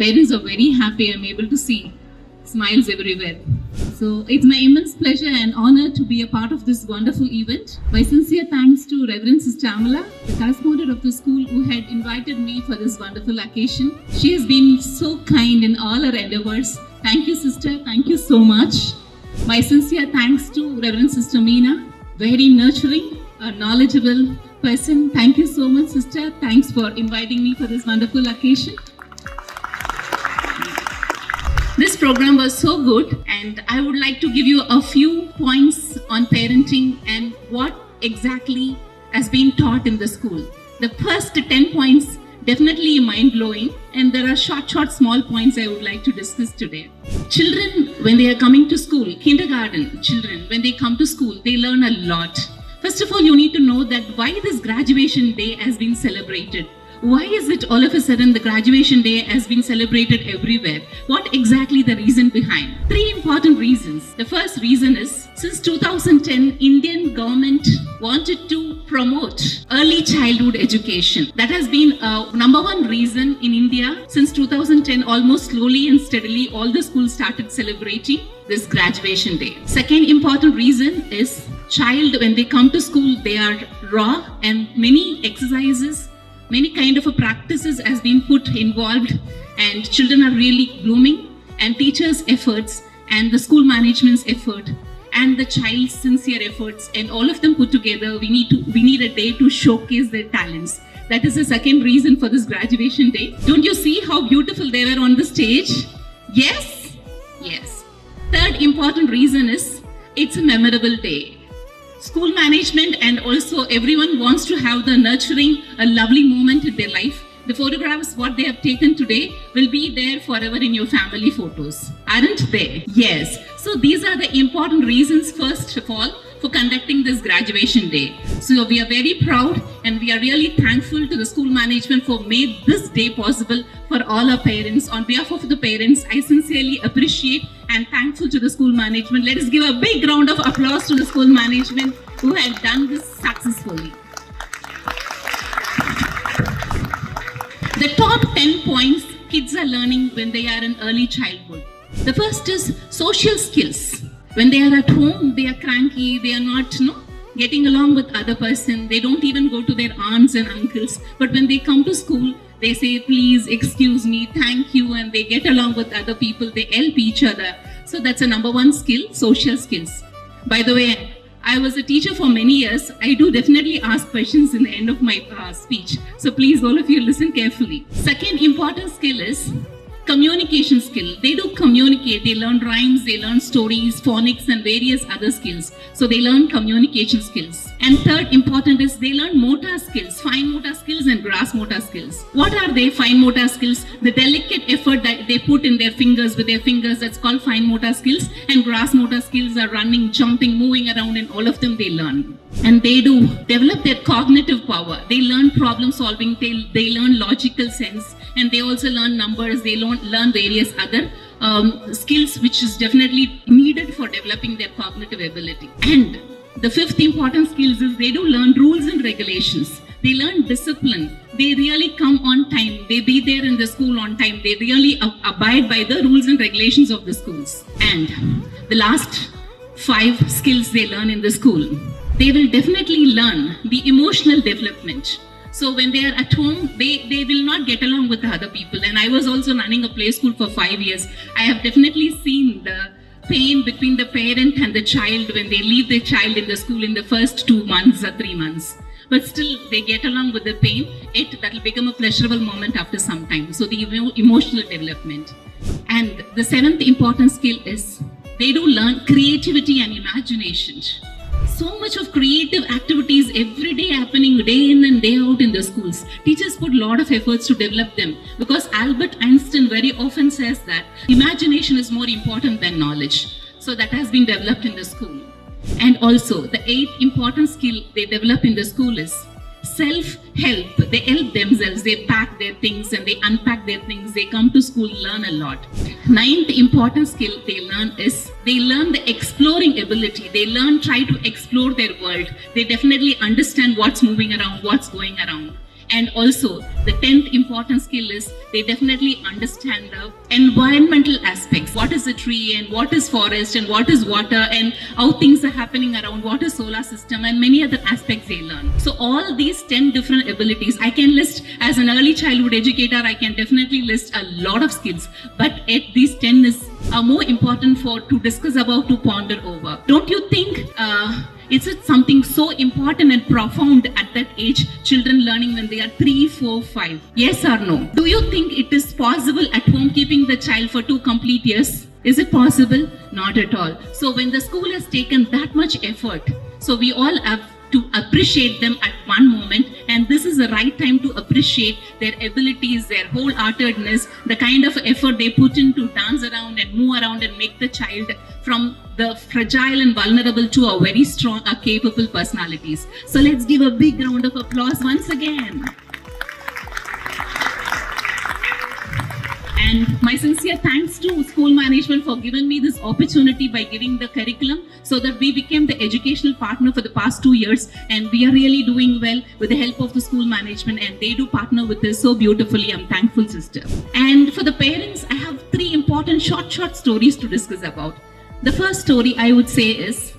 parents are very happy. I'm able to see smiles everywhere. So it's my immense pleasure and honor to be a part of this wonderful event. My sincere thanks to Reverend Sister Amala, the correspondent of the school, who had invited me for this wonderful occasion. She has been so kind in all her endeavors. Thank you, sister. Thank you so much. My sincere thanks to Reverend Sister Meena, very nurturing, a knowledgeable person. Thank you so much, sister. Thanks for inviting me for this wonderful occasion. This program was so good, and I would like to give you a few points on parenting and what exactly has been taught in the school. The first 10 points definitely mind-blowing, and there are short, small points I would like to discuss today. Children, when they are coming to school, kindergarten children, when they come to school, they learn a lot. First of all, you need to know that why this graduation day has been celebrated. Why is it all of a sudden the graduation day has been celebrated everywhere? What exactly the reason behind? 3 important reasons. The first reason is, since 2010, Indian government wanted to promote early childhood education. That has been number one reason in India. Since 2010, almost slowly and steadily, all the schools started celebrating this graduation day. Second important reason is, child, when they come to school, they are raw, and many exercises, many kind of practices has been involved, and children are really blooming, and teachers' efforts and the school management's effort and the child's sincere efforts, and all of them put together, we need a day to showcase their talents. That is the second reason for this graduation day. Don't you see how beautiful they were on the stage? Yes? Yes. Third important reason is, it's a memorable day. School management and also everyone wants to have the nurturing, a lovely moment in their life. The photographs, what they have taken today, will be there forever in your family photos. Aren't they? Yes. So these are the important reasons, first of all, for conducting this graduation day. So we are very proud, and we are really thankful to the school management for made this day possible for all our parents. On behalf of the parents, I sincerely appreciate and thankful to the school management. Let us give a big round of applause to the school management who have done this successfully. The top 10 points kids are learning when they are in early childhood. The first is social skills. When they are at home, they are cranky, they are not getting along with other person, they don't even go to their aunts and uncles. But when they come to school, they say, please, excuse me, thank you, and they get along with other people, they help each other. So that's a number one skill, social skills. By the way, I was a teacher for many years. I do definitely ask questions in the end of my speech. So please, all of you, listen carefully. Second important skill is communication skill. They do communicate, they learn rhymes, they learn stories, phonics, and various other skills. So they learn communication skills. And third important is, they learn motor skills, fine motor skills and gross motor skills. What are they? Fine motor skills, the delicate effort that they put in their fingers, with their fingers, that's called fine motor skills. And gross motor skills are running, jumping, moving around, and all of them they learn. And they do develop their cognitive power. They learn problem solving, they learn logical sense, and they also learn numbers, they learn various other skills which is definitely needed for developing their cognitive ability. And the fifth important skills is, they do learn rules and regulations. They learn discipline. They really come on time. They be there in the school on time. They really abide by the rules and regulations of the schools. And the last 5 skills they learn in the school, they will definitely learn the emotional development. So when they are at home, they will not get along with the other people. And I was also running a play school for 5 years. I have definitely seen the pain between the parent and the child when they leave their child in the school in the first 2 months or 3 months. But still, they get along with the pain. That will become a pleasurable moment after some time. So the emotional development. And the 7th important skill is, they do learn creativity and imagination. So much of creative activities every day happening, day in and day out in the schools. Teachers put a lot of efforts to develop them, because Albert Einstein very often says that imagination is more important than knowledge. So that has been developed in the school. And also, the 8th important skill they develop in the school is self-help. They help themselves, they pack their things and they unpack their things. They come to school, learn a lot. 9th important skill they learn is, they learn the exploring ability. They try to explore their world. They definitely understand what's moving around, what's going around. And also, the 10th important skill is they definitely understand the environmental aspects. What is a tree and what is forest and what is water and how things are happening around, what is solar system and many other aspects they learn. So all these 10 different abilities, I can list as an early childhood educator, I can definitely list a lot of skills. But yet these 10 are more important to discuss about, to ponder over. Don't you think is it something so important and profound at that age, children learning when they are 3, 4, 5? Yes or no? Do you think it is possible at home keeping the child for 2 complete years? Is it possible? Not at all. So when the school has taken that much effort, so we all have to appreciate them at one moment, and this is the right time to appreciate their abilities, their wholeheartedness, the kind of effort they put in to dance around and move around and make the child from the fragile and vulnerable to a very strong, capable personalities. So let's give a big round of applause once again. And my sincere thanks to school management for giving me this opportunity by giving the curriculum so that we became the educational partner for the past 2 years, and we are really doing well with the help of the school management, and they do partner with us so beautifully. I'm thankful, sister. And for the parents, I have 3 important short stories to discuss about. The first story I would say is,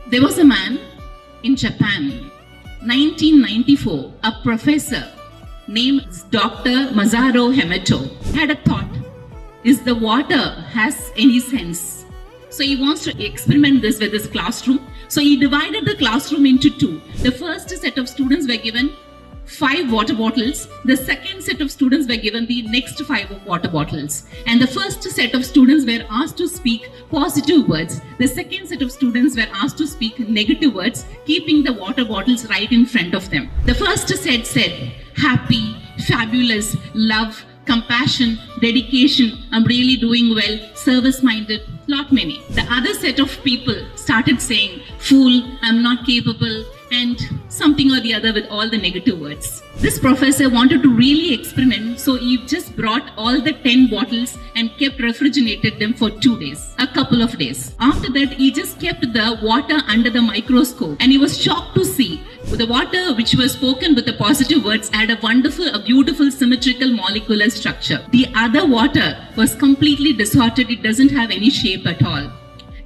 there was a man in Japan, 1994, a professor named Dr. Masaru Emoto had a thought, is the water has any sense? So he wants to experiment this with his classroom. So he divided the classroom into 2. The first set of students were given 5 water bottles. The second set of students were given the next 5 water bottles. And the first set of students were asked to speak positive words. The second set of students were asked to speak negative words, keeping the water bottles right in front of them. The first set said, happy, fabulous, love, compassion, dedication, I'm really doing well, service-minded, lot many. The other set of people started saying, fool, I'm not capable, and something or the other with all the negative words. This professor wanted to really experiment, so he just brought all the 10 bottles and kept refrigerated them for 2 days, a couple of days. After that, he just kept the water under the microscope, and he was shocked to see the water which was spoken with the positive words had a beautiful symmetrical molecular structure. The other water was completely distorted, it doesn't have any shape at all.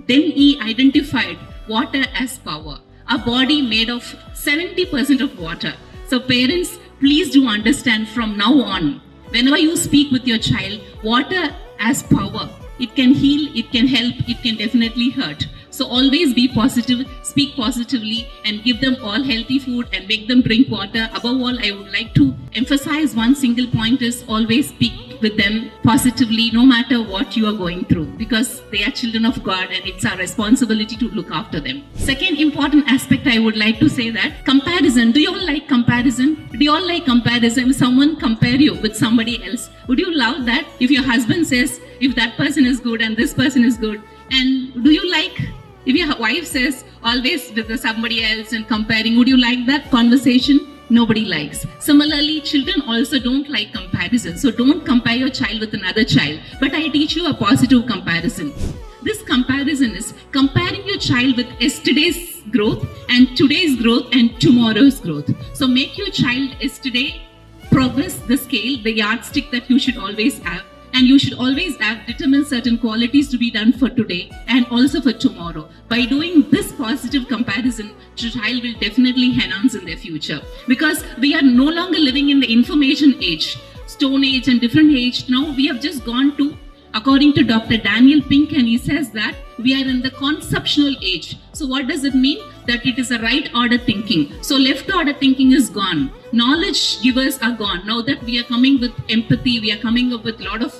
Then he identified water as power. A body made of 70% of water. So parents, please do understand from now on, whenever you speak with your child, water has power. It can heal, it can help, it can definitely hurt. So always be positive, speak positively, and give them all healthy food and make them drink water. Above all, I would like to emphasize one single point is always speak with them positively no matter what you are going through, because they are children of God and it's our responsibility to look after them. Second important aspect I would like to say that comparison. Do you all like comparison? Do you all like comparison? If someone compare you with somebody else, would you love that? If your husband says, if that person is good and this person is good, and do you like if your wife says always with somebody else and comparing, would you like that conversation? Nobody likes. Similarly, children also don't like comparison. So don't compare your child with another child. But I teach you a positive comparison. This comparison is comparing your child with yesterday's growth and today's growth and tomorrow's growth. So make your child yesterday progress the scale, the yardstick that you should always have. And you should always have determined certain qualities to be done for today and also for tomorrow. By doing this positive comparison, your child will definitely enhance in their future. Because we are no longer living in the information age, stone age and different age. Now we have just gone to, according to Dr. Daniel Pink, and he says that we are in the conceptual age. So what does it mean? That it is a right order thinking. So left order thinking is gone. Knowledge givers are gone. Now that we are coming with empathy, we are coming up with a lot of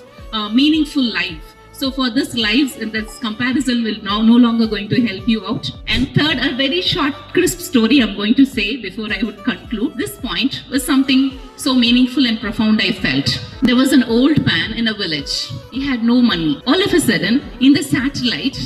meaningful life. So for this lives, and this comparison will now no longer going to help you out. And third, a very short, crisp story I'm going to say before I would conclude. This point was something so meaningful and profound I felt. There was an old man in a village. He had no money. All of a sudden, in the satellite,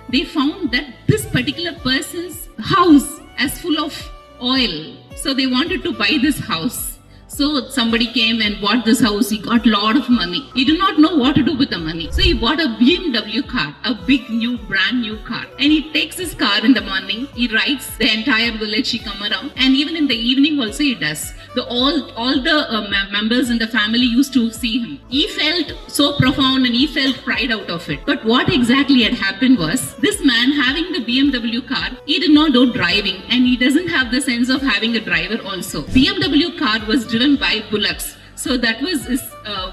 they found that this particular person's house is full of oil. So they wanted to buy this house. So somebody came and bought this house. He got a lot of money. He did not know what to do with the money. So he bought a BMW car, a big new, brand new car. And he takes his car in the morning. He rides the entire village. He come around. And even in the evening also he does. all the members in the family used to see him. He felt so profound and he felt pride out of it. But what exactly had happened was, this man having the BMW car, he did not know driving and he doesn't have the sense of having a driver also. BMW car was driven by bullocks. So that was his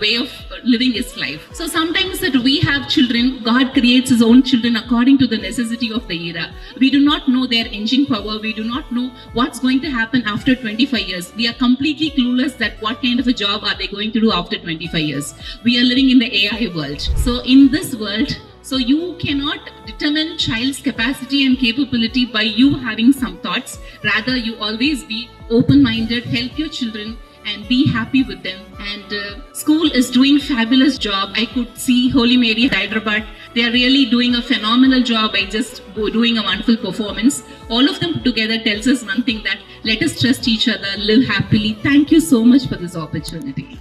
way of living his life. So sometimes that we have children, God creates his own children according to the necessity of the era. We do not know their engine power. We do not know what's going to happen after 25 years. We are completely clueless that what kind of a job are they going to do after 25 years. We are living in the AI world. So in this world, so you cannot determine child's capacity and capability by you having some thoughts. Rather, you always be open-minded, help your children, and be happy with them. And school is doing fabulous job. I could see Holy Mary Hyderabad. They are really doing a phenomenal job by just doing a wonderful performance. All of them together tells us one thing, that let us trust each other, live happily. Thank you so much for this opportunity.